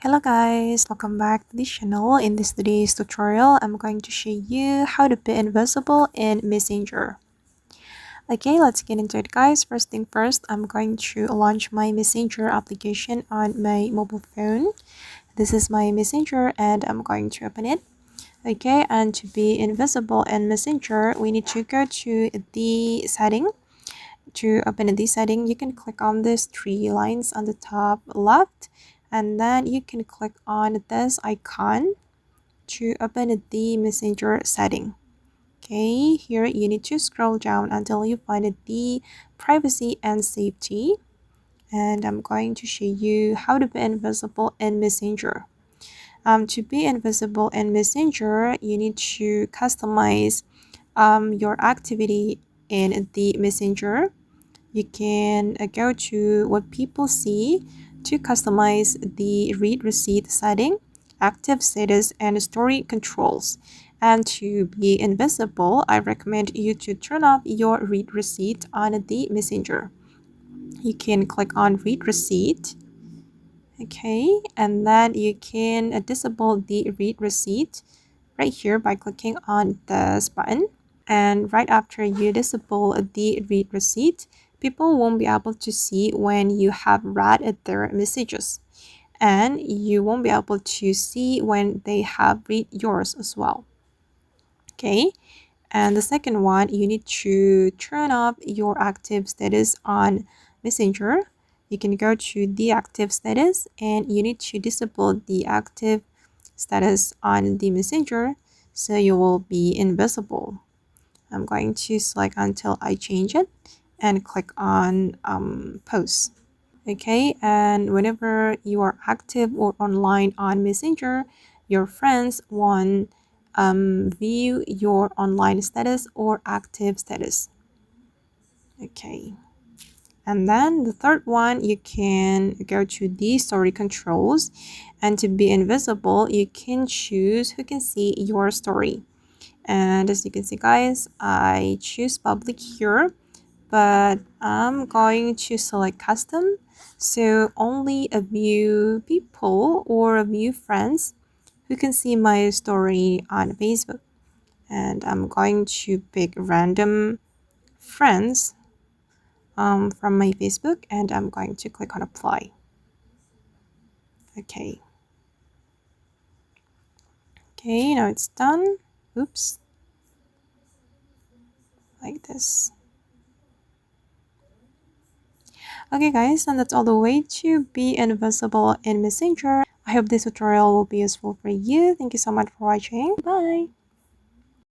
Hello guys, welcome back to the channel. In this today's tutorial, I'm going to show you how to be invisible in Messenger. Okay, let's get into it guys. First thing first, I'm going to launch my Messenger application on my mobile phone. This is my Messenger and I'm going to open it. Okay, and to be invisible in Messenger, we need to go to the setting. To open the setting, you can click on these three lines on the top left, and then you can click on this icon to open the Messenger setting. Okay, here you need to scroll down until you find the privacy and safety, and I'm going to show you how to be invisible in Messenger. To be invisible in Messenger, you need to customize your activity in the Messenger. You can go to what people see to customize the read receipt setting, active status, and story controls. And to be invisible, I recommend you to turn off your read receipt on the Messenger. You can click on read receipt. Okay, and then you can disable the read receipt right here by clicking on this button. And right after you disable the read receipt, people won't be able to see when you have read their messages, and you won't be able to see when they have read yours as well. Okay, and the second one, you need to turn off your active status on Messenger. You can go to the active status and you need to disable the active status on the Messenger so you will be invisible. I'm going to select until I change it and click on post. Okay, and whenever you are active or online on Messenger, your friends won't view your online status or active status. Okay, and then the third one, you can go to the story controls, and to be invisible, you can choose who can see your story. And as you can see guys, I choose public here, but I'm going to select custom, so only a few people or a few friends who can see my story on Facebook. And I'm going to pick random friends from my Facebook, and I'm going to click on apply. Okay, now it's done. Oops, like this. Okay guys, and that's all the way to be invisible in Messenger. I hope this tutorial will be useful for you. Thank you so much for watching. Bye!